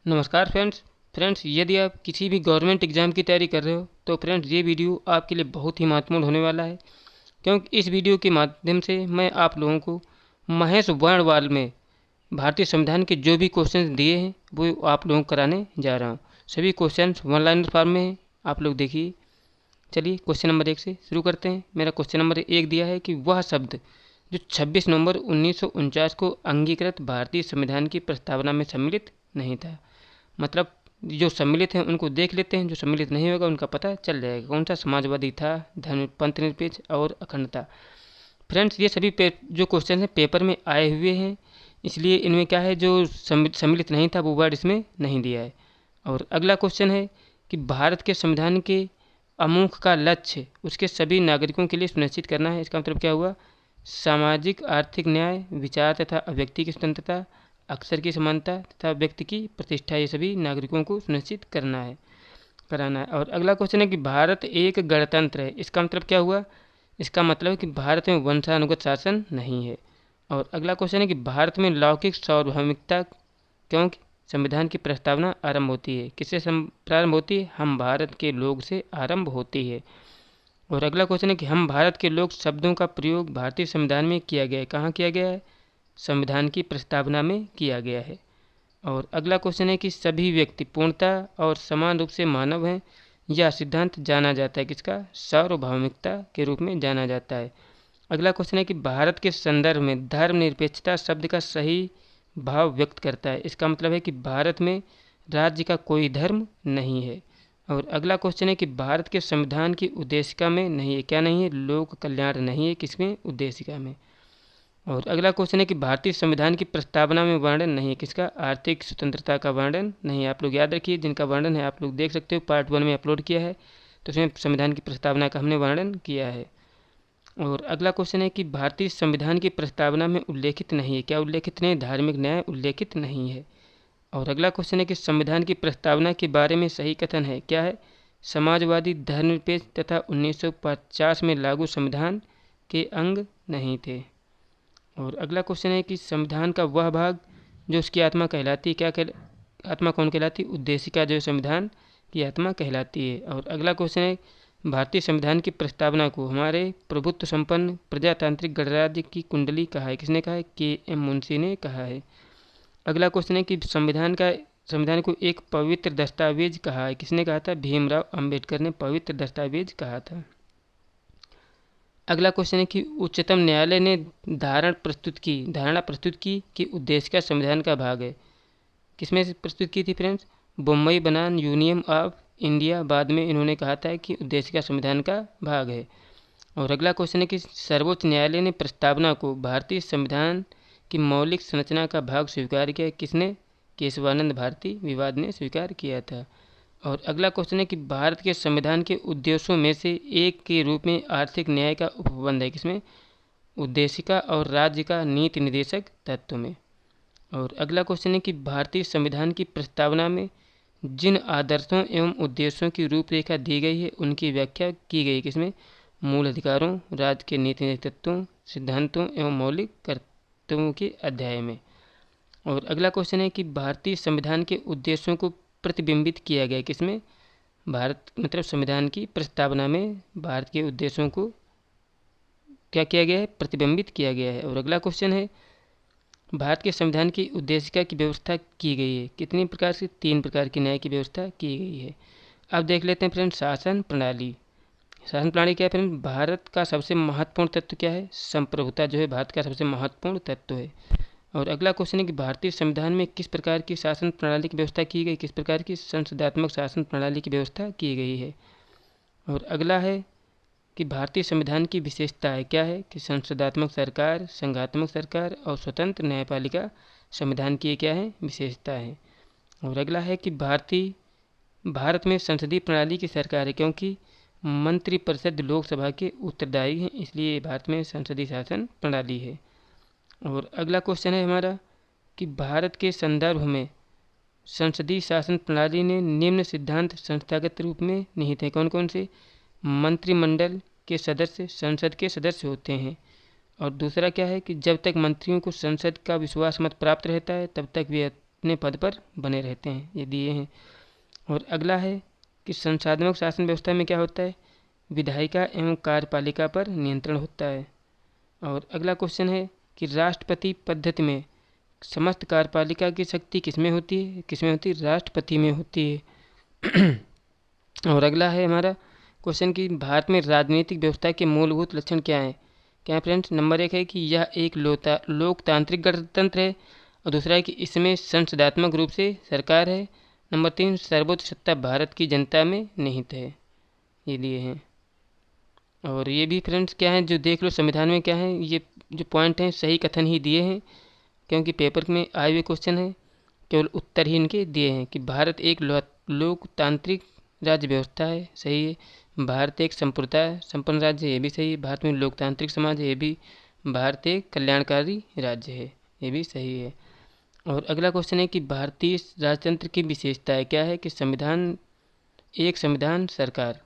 नमस्कार फ्रेंड्स यदि आप किसी भी गवर्नमेंट एग्ज़ाम की तैयारी कर रहे हो तो फ्रेंड्स ये वीडियो आपके लिए बहुत ही महत्वपूर्ण होने वाला है, क्योंकि इस वीडियो के माध्यम से मैं आप लोगों को महेश वर्णवाल में भारतीय संविधान के जो भी क्वेश्चन दिए हैं वो आप लोगों को कराने जा रहा हूँ। सभी क्वेश्चन वन लाइनर फॉर्म में हैं, आप लोग देखिए। चलिए क्वेश्चन नंबर 1 से शुरू करते हैं। मेरा क्वेश्चन नंबर 1 दिया है कि वह शब्द जो 26 नवंबर 1949 को अंगीकृत भारतीय संविधान की प्रस्तावना में सम्मिलित नहीं था। मतलब जो सम्मिलित हैं उनको देख लेते हैं, जो सम्मिलित नहीं होगा उनका पता चल जाएगा। कौन सा? समाजवादी था, धर्म पंथनिरपेक्ष और अखंडता। फ्रेंड्स ये सभी जो क्वेश्चन हैं पेपर में आए हुए हैं, इसलिए इनमें क्या है, जो सम्मिलित नहीं था वो वर्ड इसमें नहीं दिया है। और अगला क्वेश्चन है कि भारत के संविधान के अमुख का लक्ष्य उसके सभी नागरिकों के लिए सुनिश्चित करना है। इसका मतलब क्या हुआ? सामाजिक आर्थिक न्याय, विचार तथा अभिव्यक्ति की स्वतंत्रता, अक्षर की समानता तथा व्यक्ति की प्रतिष्ठा, ये सभी नागरिकों को सुनिश्चित कराना है। और अगला क्वेश्चन है कि भारत एक गणतंत्र है। इसका मतलब क्या हुआ? इसका मतलब है कि भारत में वंशानुगत शासन नहीं है। और अगला क्वेश्चन है कि भारत में लौकिक सार्वभौमिकता क्योंकि संविधान की प्रस्तावना आरंभ होती है। किससे प्रारंभ होती है? हम भारत के लोग से आरंभ होती है। और अगला क्वेश्चन है कि हम भारत के लोग शब्दों का प्रयोग भारतीय संविधान में किया गया है। कहाँ किया गया है? संविधान की प्रस्तावना में किया गया है। और अगला क्वेश्चन है कि सभी व्यक्ति पूर्णतः और समान रूप से मानव हैं। यह सिद्धांत जाना जाता है किसका? सार्वभौमिकता के रूप में जाना जाता है। अगला क्वेश्चन है कि भारत के संदर्भ में धर्मनिरपेक्षता शब्द का सही भाव व्यक्त करता है। इसका मतलब है कि भारत में राज्य का कोई धर्म नहीं है। और अगला क्वेश्चन है कि भारत के संविधान की उद्देशिका में नहीं है। क्या नहीं है? लोक कल्याण नहीं है किसमें? उद्देशिका में। और अगला क्वेश्चन है कि भारतीय संविधान की प्रस्तावना में वर्णन नहीं है किसका? आर्थिक स्वतंत्रता का वर्णन नहीं है। आप लोग याद रखिए, जिनका वर्णन है आप लोग देख सकते हो, पार्ट 1 में अपलोड किया है, तो उसमें संविधान की प्रस्तावना का हमने वर्णन किया है। और अगला क्वेश्चन है कि भारतीय संविधान की प्रस्तावना में उल्लेखित नहीं है। क्या उल्लेखित नहीं? धार्मिक न्याय उल्लेखित नहीं है। और अगला क्वेश्चन है कि संविधान की प्रस्तावना के बारे में सही कथन है। क्या है? समाजवादी, धर्मनिरपेक्ष तथा 1950 में लागू संविधान के अंग नहीं थे। और अगला क्वेश्चन है कि संविधान का वह भाग जो उसकी आत्मा कहलाती है, आत्मा कौन कहलाती है? उद्देशिका जो संविधान की आत्मा कहलाती है। और अगला क्वेश्चन है भारतीय संविधान की प्रस्तावना को हमारे प्रभुत्व संपन्न प्रजातांत्रिक गणराज्य की कुंडली कहा है। किसने कहा है? के एम मुंशी ने कहा है। अगला क्वेश्चन है कि संविधान को एक पवित्र दस्तावेज कहा है। किसने कहा था? भीमराव अंबेडकर ने पवित्र दस्तावेज कहा था। अगला क्वेश्चन है कि उच्चतम न्यायालय ने धारणा प्रस्तुत की कि उद्देश्य का संविधान का भाग है। किसमें से प्रस्तुत की थी फ्रेंड्स? बम्बई बनाम यूनियन ऑफ इंडिया। बाद में इन्होंने कहा था कि उद्देश्य का संविधान का भाग है। और अगला क्वेश्चन है कि सर्वोच्च न्यायालय ने प्रस्तावना को भारतीय संविधान की मौलिक संरचना का भाग स्वीकार किया। किसने? केशवानंद भारती विवाद ने स्वीकार किया था। और अगला क्वेश्चन है कि भारत के संविधान के उद्देश्यों में से एक के रूप में आर्थिक न्याय का उपबंध है। किसमें? उद्देशिका और राज्य का नीति निर्देशक तत्व में। और अगला क्वेश्चन है कि भारतीय संविधान की प्रस्तावना में जिन आदर्शों एवं उद्देश्यों की रूपरेखा दी गई है उनकी व्याख्या की गई। किसमें? मूल अधिकारों, राज्य के नीति निर्देशक तत्वों, सिद्धांतों एवं मौलिक कर्तव्यों के अध्याय में। और अगला क्वेश्चन है कि भारतीय संविधान के उद्देश्यों को प्रतिबिंबित किया गया। किसमें? भारत मतलब संविधान की प्रस्तावना में भारत के उद्देश्यों को क्या किया गया है? प्रतिबिंबित किया गया है। और अगला क्वेश्चन है भारत के संविधान की उद्देशिका की व्यवस्था की गई है। कितनी प्रकार से? 3 प्रकार की न्याय की व्यवस्था की गई है। अब देख लेते हैं फ्रेंड शासन प्रणाली। शासन प्रणाली क्या है फ्रेंड? भारत का सबसे महत्वपूर्ण तत्व क्या है? संप्रभुता जो है भारत का सबसे महत्वपूर्ण तत्व है। और अगला क्वेश्चन है कि भारतीय संविधान में किस प्रकार की शासन प्रणाली की व्यवस्था की गई? किस प्रकार की? संसदात्मक शासन प्रणाली की व्यवस्था की गई है। और अगला है कि भारतीय संविधान की विशेषताएं क्या है? कि संसदात्मक सरकार, संघात्मक सरकार और स्वतंत्र न्यायपालिका संविधान की क्या है? विशेषता है। और अगला है कि भारत में संसदीय प्रणाली की सरकार है, क्योंकि मंत्रिपरिषद लोकसभा के उत्तरदायी हैं, इसलिए भारत में संसदीय शासन प्रणाली है। और अगला क्वेश्चन है हमारा कि भारत के संदर्भ में संसदीय शासन प्रणाली ने निम्न सिद्धांत संस्थागत रूप में निहित हैं। कौन कौन से? मंत्रिमंडल के सदस्य संसद के सदस्य होते हैं। और दूसरा क्या है कि जब तक मंत्रियों को संसद का विश्वास मत प्राप्त रहता है तब तक वे अपने पद पर बने रहते हैं, ये दिए हैं। और अगला है कि संसाधनात्मक शासन व्यवस्था में क्या होता है, विधायिका एवं कार्यपालिका पर नियंत्रण होता है। और अगला क्वेश्चन है कि राष्ट्रपति पद्धति में समस्त कार्यपालिका की शक्ति किसमें होती है, राष्ट्रपति में होती है। और अगला है हमारा क्वेश्चन कि भारत में राजनीतिक व्यवस्था के मूलभूत लक्षण क्या हैं। क्या है फ्रेंड्स, नंबर 1 है कि यह एक लोकतांत्रिक गणतंत्र है, और दूसरा है कि इसमें संसदात्मक रूप से सरकार है। नंबर 3, सर्वोच्च सत्ता भारत की जनता में निहित है। ये दिए हैं। और ये भी फ्रेंड्स क्या है, जो देख लो संविधान में क्या है, ये जो पॉइंट हैं सही कथन ही दिए हैं, क्योंकि पेपर में आए हुए क्वेश्चन है, केवल उत्तर ही इनके दिए हैं कि भारत एक लोकतांत्रिक राज्य व्यवस्था है, सही है। भारत एक संपन्न राज्य है, ये भी सही है। भारत में लोकतांत्रिक समाज है, ये भी। भारत एक कल्याणकारी राज्य है, ये भी सही है। और अगला क्वेश्चन है कि भारतीय राजतंत्र की विशेषताएं क्या है, कि संविधान सरकार,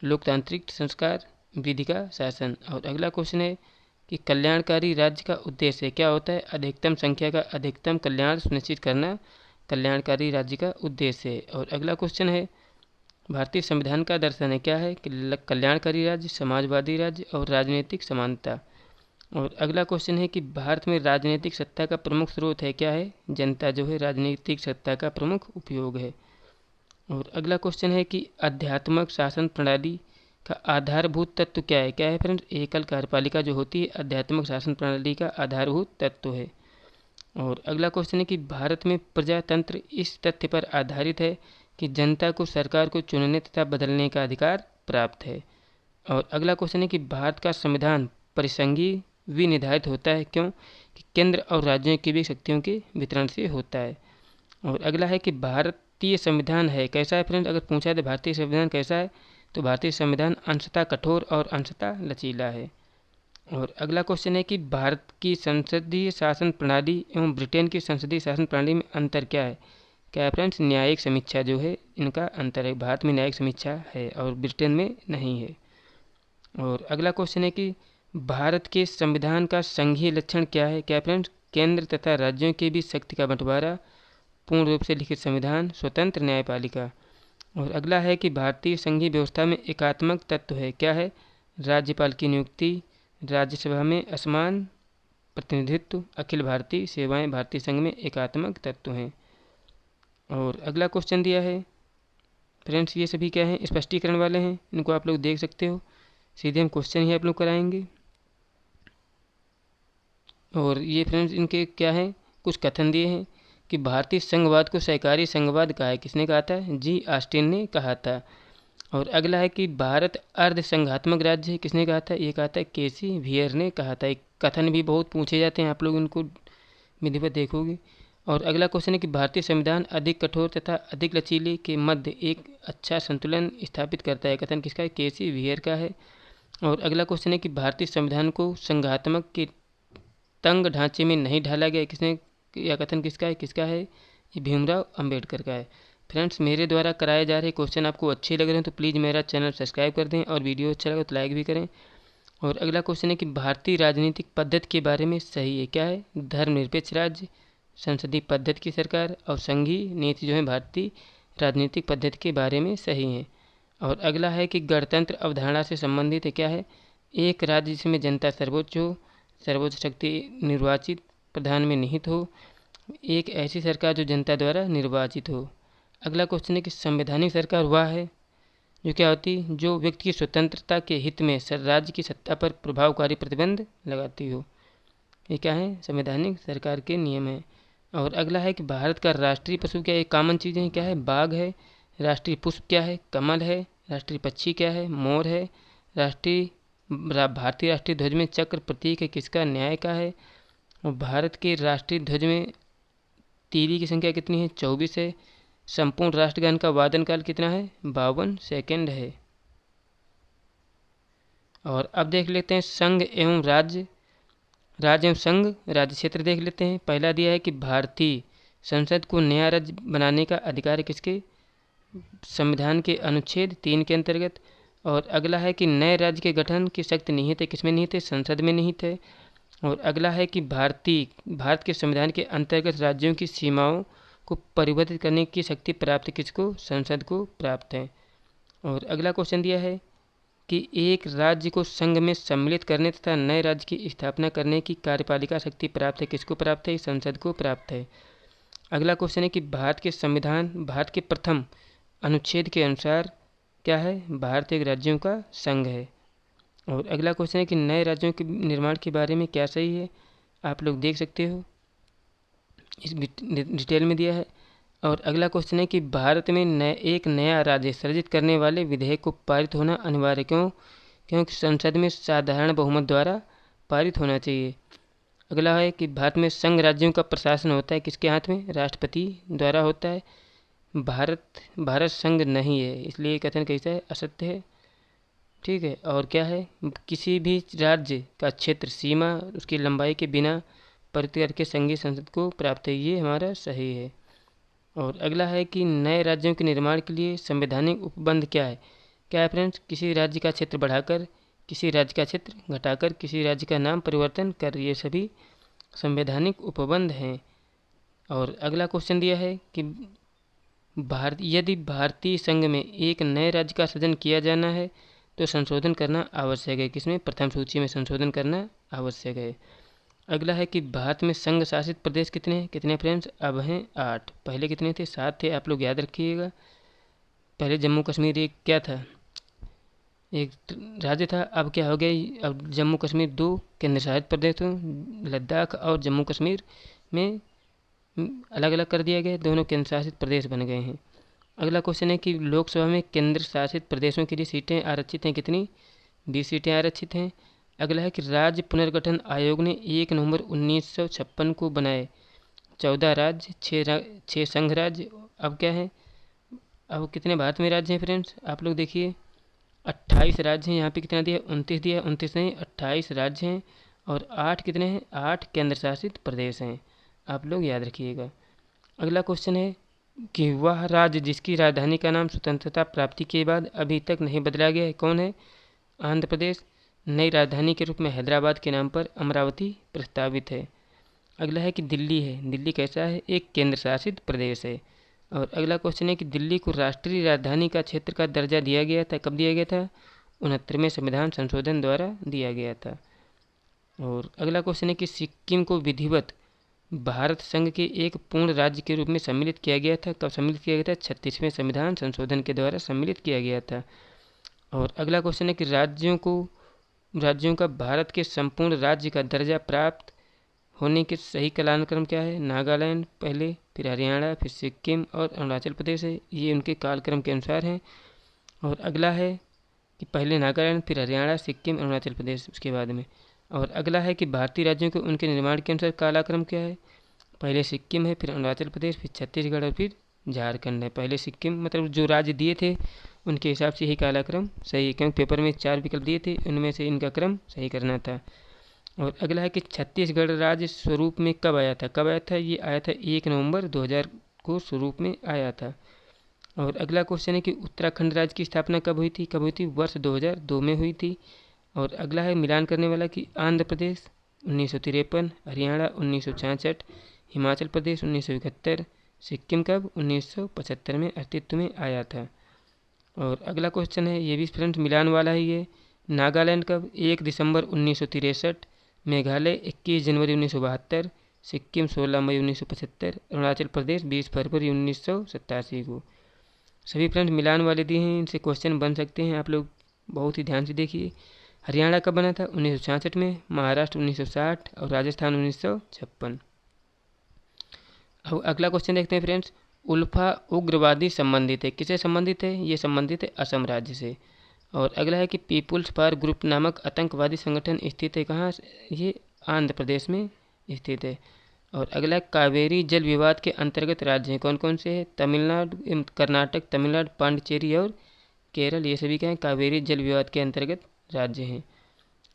लोकतांत्रिक संस्कार, विधि का शासन। और अगला क्वेश्चन है कि कल्याणकारी राज्य का उद्देश्य क्या होता है, अधिकतम संख्या का अधिकतम कल्याण सुनिश्चित करना कल्याणकारी राज्य का उद्देश्य है। और अगला क्वेश्चन है भारतीय संविधान का दर्शन है क्या है, कि कल्याणकारी राज्य, समाजवादी राज्य और राजनीतिक समानता। और अगला क्वेश्चन है कि भारत में राजनीतिक सत्ता का प्रमुख स्रोत है क्या है, जनता जो है राजनीतिक सत्ता का प्रमुख उपयोग है। और अगला क्वेश्चन है कि आध्यात्मक शासन प्रणाली का आधारभूत तत्व क्या है। क्या है फ्रेंड्स, एकल कार्यपालिका जो होती है आध्यात्मक शासन प्रणाली का आधारभूत तत्व है। और अगला क्वेश्चन है कि भारत में प्रजातंत्र इस तथ्य पर आधारित है कि जनता को सरकार को चुनने तथा बदलने का अधिकार प्राप्त है। और अगला क्वेश्चन है कि भारत का संविधान परिसंघीय विनिर्धारित होता है, क्यों, कि केंद्र और राज्यों की भी शक्तियों के वितरण से होता है। और अगला है कि भारतीय संविधान है कैसा है फ्रेंड्स, अगर पूछा है तो भारतीय संविधान कैसा है, तो भारतीय संविधान अंशतः कठोर और अंशतः लचीला है। और अगला क्वेश्चन है कि भारत की संसदीय शासन प्रणाली एवं ब्रिटेन की संसदीय शासन प्रणाली में अंतर क्या है। क्या है फ्रेंड्स, न्यायिक समीक्षा जो है इनका अंतर है, भारत में न्यायिक समीक्षा है और ब्रिटेन में नहीं है। और अगला क्वेश्चन है कि भारत के संविधान का संघीय लक्षण क्या है। क्या फ्रेंड्स, केंद्र तथा राज्यों के बीच शक्ति का बंटवारा, पूर्ण रूप से लिखित संविधान, स्वतंत्र न्यायपालिका। और अगला है कि भारतीय संघीय व्यवस्था में एकात्मक तत्व है। क्या है, राज्यपाल की नियुक्ति, राज्यसभा में असमान प्रतिनिधित्व, अखिल भारतीय सेवाएं भारतीय संघ में एकात्मक तत्व हैं। और अगला क्वेश्चन दिया है फ्रेंड्स, ये सभी क्या हैं, स्पष्टीकरण वाले हैं, इनको आप लोग देख सकते हो। सीधे हम क्वेश्चन ही आप लोग कराएंगे। और ये फ्रेंड्स इनके क्या है, कुछ कथन दिए हैं कि भारतीय संघवाद को सहकारी संघवाद कहा है, किसने कहा था, जी ऑस्टिन ने कहा था। और अगला है कि भारत अर्ध संघात्मक राज्य है, किसने कहा था, ये कहा था केसी व्हीयर ने कहा था। एक कथन भी बहुत पूछे जाते हैं, आप लोग इनको विधिवत देखोगे। और अगला क्वेश्चन है कि भारतीय संविधान अधिक कठोर तथा अधिक लचीले के मध्य एक अच्छा संतुलन स्थापित करता है, कथन किसका है, केसी व्हीयर का है। और अगला क्वेश्चन है कि भारतीय संविधान को संघात्मक के तंग ढांचे में नहीं ढाला गया, किसने, यह कथन किसका है, ये भीमराव अंबेडकर का है। फ्रेंड्स, मेरे द्वारा कराए जा रहे क्वेश्चन आपको अच्छे लग रहे हैं तो प्लीज़ मेरा चैनल सब्सक्राइब कर दें, और वीडियो अच्छा लगा तो लाइक भी करें। और अगला क्वेश्चन है कि भारतीय राजनीतिक पद्धति के बारे में सही है। क्या है, धर्मनिरपेक्ष राज्य, संसदीय पद्धति की सरकार और संघीय नीति जो है भारतीय राजनीतिक पद्धति के बारे में सही है। और अगला है कि गणतंत्र अवधारणा से संबंधित है। क्या है, एक राज्य जिसमें जनता सर्वोच्च हो, सर्वोच्च शक्ति निर्वाचित प्रधान में निहित हो, एक ऐसी सरकार जो जनता द्वारा निर्वाचित हो। अगला क्वेश्चन है कि संवैधानिक सरकार वह है जो क्या होती है, जो व्यक्ति की स्वतंत्रता के हित में राज्य की सत्ता पर प्रभावकारी प्रतिबंध लगाती हो। ये क्या है, संवैधानिक सरकार के नियम है। और अगला है कि भारत का राष्ट्रीय पशु क्या है, कॉमन चीज़ें हैं, क्या है, बाघ है। राष्ट्रीय पुष्प क्या है, कमल है। राष्ट्रीय पक्षी क्या है, मोर है। भारतीय राष्ट्रीय ध्वज में चक्र प्रतीक है, किसका, न्याय का है। और भारत के राष्ट्रीय ध्वज में तीली की संख्या कितनी है, 24 है। संपूर्ण राष्ट्रगान का वादन काल कितना है, 52 सेकेंड है। और अब देख लेते हैं संघ एवं राज्य एवं संघ राज्य क्षेत्र देख लेते हैं। पहला दिया है कि भारतीय संसद को नया राज्य बनाने का अधिकार है, किसके, संविधान के अनुच्छेद 3 के अंतर्गत। और अगला है कि नए राज्य के गठन की शक्ति निहित है, किसमें निहित है, संसद में निहित है। और अगला है कि भारत के संविधान के अंतर्गत राज्यों की सीमाओं को परिवर्तित करने की शक्ति प्राप्त किसको? संसद को प्राप्त है। और अगला क्वेश्चन दिया है कि एक राज्य को संघ में सम्मिलित करने तथा नए राज्य की स्थापना करने की कार्यपालिका शक्ति प्राप्त है किसको प्राप्त है? संसद को प्राप्त है। अगला क्वेश्चन है कि भारत के संविधान भारत के प्रथम अनुच्छेद के अनुसार क्या है? भारत एक राज्यों का संघ है। और अगला क्वेश्चन है कि नए राज्यों के निर्माण के बारे में क्या सही है? आप लोग देख सकते हो, इस डिटेल में दिया है। और अगला क्वेश्चन है कि भारत में एक नया राज्य सृजित करने वाले विधेयक को पारित होना अनिवार्य क्यों? क्योंकि संसद में साधारण बहुमत द्वारा पारित होना चाहिए। अगला है कि भारत में संघ राज्यों का प्रशासन होता है किसके हाथ में? राष्ट्रपति द्वारा होता है। भारत संघ नहीं है, इसलिए कथन कैसा है? असत्य है। ठीक है। और क्या है? किसी भी राज्य का क्षेत्र सीमा उसकी लंबाई के बिना परित करके संघीय संसद को प्राप्त है, ये हमारा सही है। और अगला है कि नए राज्यों के निर्माण के लिए संवैधानिक उपबंध क्या है? क्या है फ्रेंड्स? किसी राज्य का क्षेत्र बढ़ाकर, किसी राज्य का क्षेत्र घटाकर, किसी राज्य का नाम परिवर्तन कर, ये सभी संवैधानिक उपबंध हैं। और अगला क्वेश्चन दिया है कि यदि भारतीय संघ में एक नए राज्य का सृजन किया जाना है तो संशोधन करना आवश्यक है किसमें? प्रथम सूची में संशोधन करना आवश्यक है। अगला है कि भारत में संघ शासित प्रदेश कितने हैं? कितने फ्रेंड्स? अब हैं 8। पहले कितने थे? 7 थे। आप लोग याद रखिएगा। पहले जम्मू कश्मीर एक क्या था? एक राज्य था। अब क्या हो गया? अब जम्मू कश्मीर 2 केंद्र शासित प्रदेश हो, लद्दाख और जम्मू कश्मीर में अलग अलग कर दिया गया, दोनों केंद्र शासित प्रदेश बन गए हैं। अगला क्वेश्चन है कि लोकसभा में केंद्र शासित प्रदेशों के लिए सीटें आरक्षित हैं कितनी? 20 सीटें आरक्षित हैं। अगला है कि राज्य पुनर्गठन आयोग ने 1 नवंबर 1956 को बनाए 14 राज्य, 6 संघ राज्य। अब क्या है? अब कितने भारत में राज्य हैं फ्रेंड्स? आप लोग देखिए 28 राज्य हैं। यहाँ पे कितना दिया? 29 दिया। 29 नहीं, 28 राज्य हैं। और 8 कितने हैं? 8 केंद्र शासित प्रदेश हैं। आप लोग याद रखिएगा। अगला क्वेश्चन है कि वह राज्य जिसकी राजधानी का नाम स्वतंत्रता प्राप्ति के बाद अभी तक नहीं बदला गया है कौन है? आंध्र प्रदेश। नई राजधानी के रूप में हैदराबाद के नाम पर अमरावती प्रस्तावित है। अगला है कि दिल्ली है। दिल्ली कैसा है? एक केंद्र शासित प्रदेश है। और अगला क्वेश्चन है कि दिल्ली को राष्ट्रीय राजधानी का क्षेत्र का दर्जा दिया गया था, कब दिया गया था? 69वें संविधान संशोधन द्वारा दिया गया था। और अगला क्वेश्चन है कि सिक्किम को विधिवत भारत संघ के एक पूर्ण राज्य के रूप में सम्मिलित किया गया था, कब सम्मिलित किया गया था? 36वें संविधान संशोधन के द्वारा सम्मिलित किया गया था। और अगला क्वेश्चन है कि राज्यों का भारत के संपूर्ण राज्य का दर्जा प्राप्त होने के सही कालक्रम क्या है? नागालैंड पहले, फिर हरियाणा, फिर सिक्किम और अरुणाचल प्रदेश है, ये उनके कालक्रम के अनुसार हैं। और अगला है कि पहले नागालैंड, फिर हरियाणा, सिक्किम, अरुणाचल प्रदेश उसके बाद में। और अगला है कि भारतीय राज्यों के उनके निर्माण के अनुसार कालक्रम क्या है? पहले सिक्किम है, फिर अरुणाचल प्रदेश, फिर छत्तीसगढ़ और फिर झारखंड है। पहले सिक्किम, मतलब जो राज्य दिए थे उनके हिसाब से यही कालक्रम सही है, क्योंकि पेपर में 4 विकल्प दिए थे, उनमें से इनका क्रम सही करना था। और अगला है कि छत्तीसगढ़ राज्य स्वरूप में कब आया था? कब आया था? ये आया था 1 नवंबर 2000 को स्वरूप में आया था। और अगला क्वेश्चन है कि उत्तराखंड राज्य की स्थापना कब हुई थी? कब हुई थी? वर्ष 2002 में हुई थी। और अगला है मिलान करने वाला कि आंध्र प्रदेश 1953, हरियाणा 1966, हिमाचल प्रदेश 1971, सिक्किम कब? 1975 में अस्तित्व में आया था। और अगला क्वेश्चन है, ये भी फ्रेंड्स मिलान वाला है ये। नागालैंड कब? 1 दिसंबर 1963, मेघालय 21 जनवरी 1972, सिक्किम 16 मई 1975, अरुणाचल प्रदेश 20 फरवरी 1987 को। सभी फ्रेंड्स मिलान वाले दिए हैं, इनसे क्वेश्चन बन सकते हैं, आप लोग बहुत ही ध्यान से देखिए। हरियाणा कब बना था? 1966 में, महाराष्ट्र 1960 और राजस्थान 1956। अब अगला क्वेश्चन देखते हैं फ्रेंड्स, उल्फा उग्रवादी संबंधित है, किससे संबंधित है? ये संबंधित है असम राज्य से। और अगला है कि पीपुल्स पावर ग्रुप नामक आतंकवादी संगठन स्थित है कहाँ? ये आंध्र प्रदेश में स्थित है। और अगला है कावेरी जल विवाद के अंतर्गत राज्य हैं कौन कौन से हैं? तमिलनाडु, कर्नाटक, तमिलनाडु, पांडिचेरी और केरल, ये सभी क्या हैं? कावेरी जल विवाद के अंतर्गत राज्य हैं।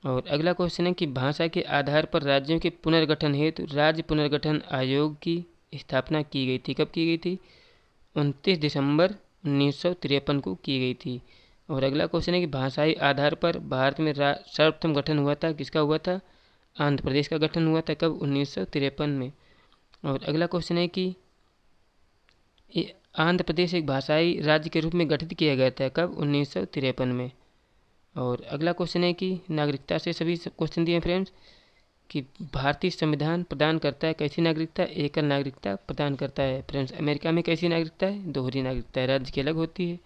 और अगला क्वेश्चन है कि भाषा के आधार पर राज्यों के पुनर्गठन हेतु राज्य पुनर्गठन आयोग की स्थापना की गई थी, कब की गई थी? 29 दिसंबर 1953 को की गई थी। और अगला क्वेश्चन है कि भाषाई आधार पर भारत में सर्वप्रथम गठन हुआ था, किसका हुआ था? आंध्र प्रदेश का गठन हुआ था, कब? 1953 में। और अगला क्वेश्चन है कि आंध्र प्रदेश एक भाषाई राज्य के रूप में गठित किया गया था कब? 1953 में। और अगला क्वेश्चन है कि नागरिकता से सभी क्वेश्चन दिए हैं फ्रेंड्स कि भारतीय संविधान प्रदान करता है कैसी नागरिकता? एकल नागरिकता प्रदान करता है। फ्रेंड्स अमेरिका में कैसी नागरिकता है? दोहरी नागरिकता है। राज्य की अलग होती है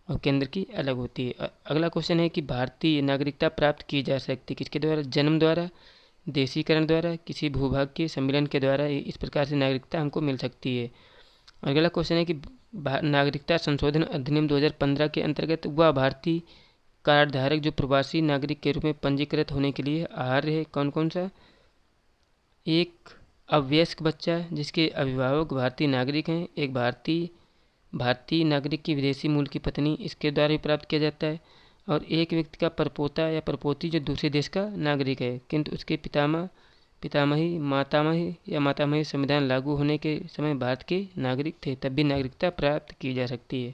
और केंद्र की अलग होती है। अगला क्वेश्चन है कि भारतीय नागरिकता प्राप्त की जा सकती है किसके द्वारा? जन्म द्वारा, देशीकरण द्वारा, किसी भूभाग के सम्मेलन के द्वारा। इस प्रकार से नागरिकता हमको मिल सकती है। अगला क्वेश्चन है कि नागरिकता संशोधन अधिनियम 2015 के अंतर्गत वह भारतीय कार्ड धारक जो प्रवासी नागरिक के रूप में पंजीकृत होने के लिए अर्ह है कौन कौन सा? एक अवयस्क बच्चा जिसके अभिभावक भारतीय नागरिक हैं, एक भारतीय नागरिक की विदेशी मूल की पत्नी, इसके द्वारा भी प्राप्त किया जाता है, और एक व्यक्ति का परपोता या परपोती जो दूसरे देश का नागरिक है किंतु उसके पितामही मातामही संविधान लागू होने के समय भारत के नागरिक थे, तब भी नागरिकता प्राप्त की जा सकती है।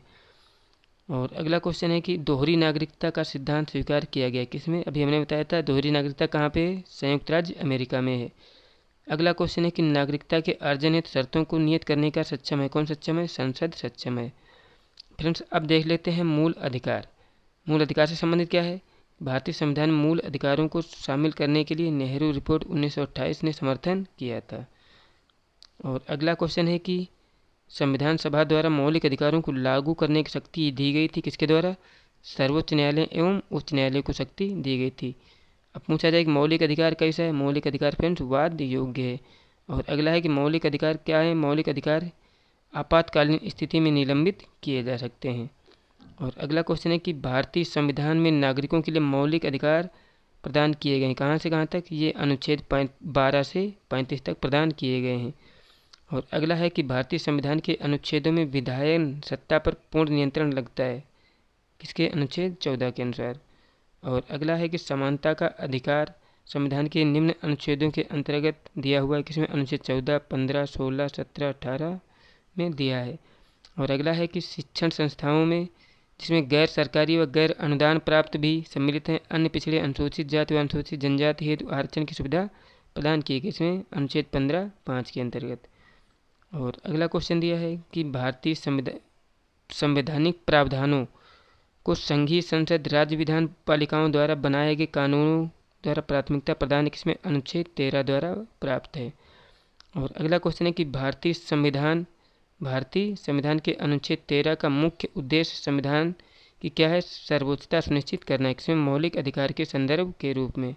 और अगला क्वेश्चन है कि दोहरी नागरिकता का सिद्धांत स्वीकार किया गया किसमें? अभी हमने बताया था दोहरी नागरिकता कहाँ पे है? संयुक्त राज्य अमेरिका में है। अगला क्वेश्चन है कि नागरिकता के अर्जन हेतु शर्तों को नियत करने का सक्षम है कौन? सक्षम है संसद सक्षम है। फ्रेंड्स अब देख लेते हैं मूल अधिकार। मूल अधिकार से संबंधित क्या है? भारतीय संविधान में मूल अधिकारों को शामिल करने के लिए नेहरू रिपोर्ट 1928 ने समर्थन किया था। और अगला क्वेश्चन है कि संविधान सभा द्वारा मौलिक अधिकारों को लागू करने की शक्ति दी गई थी किसके द्वारा? सर्वोच्च न्यायालय एवं उच्च न्यायालय को शक्ति दी गई थी। अब पूछा जाए कि मौलिक अधिकार कैसा है? मौलिक अधिकार फ्रेंड्स वाद योग्य है। और अगला है कि मौलिक अधिकार क्या है? मौलिक अधिकार आपातकालीन स्थिति में निलंबित किए जा सकते हैं। और अगला क्वेश्चन है कि भारतीय संविधान में नागरिकों के लिए मौलिक अधिकार प्रदान किए गए हैं कहाँ से कहाँ तक? ये अनुच्छेद 12 से 35 तक प्रदान किए गए हैं। और अगला है कि भारतीय संविधान के अनुच्छेदों में विधायन सत्ता पर पूर्ण नियंत्रण लगता है किसके? अनुच्छेद 14 के अनुसार। और अगला है कि समानता का अधिकार संविधान के निम्न अनुच्छेदों के अंतर्गत दिया हुआ है किसमें? अनुच्छेद 14, 15, 16, 17, 18 में दिया है। और अगला है कि शिक्षण संस्थाओं में जिसमें गैर सरकारी व गैर अनुदान प्राप्त भी सम्मिलित हैं अन्य पिछड़े अनुसूचित जाति व अनुसूचित जनजाति हेतु आरक्षण की सुविधा प्रदान की गई इसमें अनुच्छेद 15(5) के अंतर्गत। और अगला क्वेश्चन दिया है कि भारतीय संवैधानिक प्रावधानों को संघीय संसद राज्य विधान पालिकाओं द्वारा बनाए गए कानूनों द्वारा प्राथमिकता प्रदान किसमें? अनुच्छेद 13 द्वारा प्राप्त है। और अगला क्वेश्चन है कि भारतीय संविधान के अनुच्छेद 13 का मुख्य उद्देश्य संविधान की क्या है? सर्वोच्चता सुनिश्चित करना है किसमें? मौलिक अधिकार के संदर्भ के रूप में।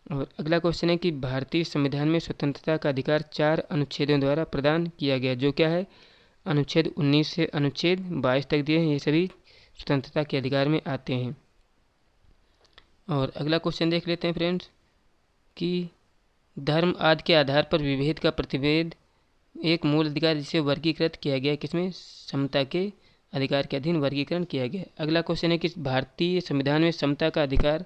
और अगला क्वेश्चन है कि भारतीय संविधान में स्वतंत्रता का अधिकार 4 अनुच्छेदों द्वारा प्रदान किया गया जो क्या है? अनुच्छेद 19 से अनुच्छेद 22 तक दिए हैं, ये सभी स्वतंत्रता के अधिकार में आते हैं। और अगला क्वेश्चन देख लेते हैं फ्रेंड्स कि धर्म आदि के आधार पर विभेद का प्रतिषेध एक मूल अधिकार जिसे वर्गीकृत किया गया किसमें? समता के अधिकार के अधीन वर्गीकरण किया गया। अगला क्वेश्चन है कि भारतीय संविधान में समता का अधिकार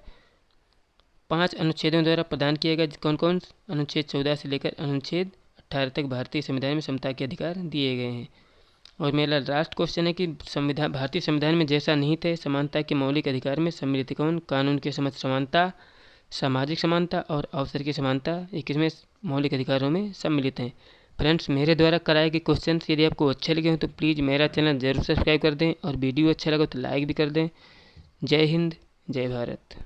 5 अनुच्छेदों द्वारा प्रदान किया गया कौन कौन? अनुच्छेद 14 से लेकर अनुच्छेद 18 तक भारतीय संविधान में समता के अधिकार दिए गए हैं। और मेरा लास्ट क्वेश्चन है कि भारतीय संविधान में जैसा निहित है समानता के मौलिक अधिकार में सम्मिलित कौन? कानून के समक्ष समानता, सामाजिक समानता और अवसर की समानता, ये किसमें? मौलिक अधिकारों में सम्मिलित हैं। फ्रेंड्स मेरे द्वारा कराए गए क्वेश्चन यदि आपको अच्छे लगे हो तो प्लीज़ मेरा चैनल जरूर सब्सक्राइब कर दें और वीडियो अच्छा लगा तो लाइक भी कर दें। जय हिंद, जय भारत।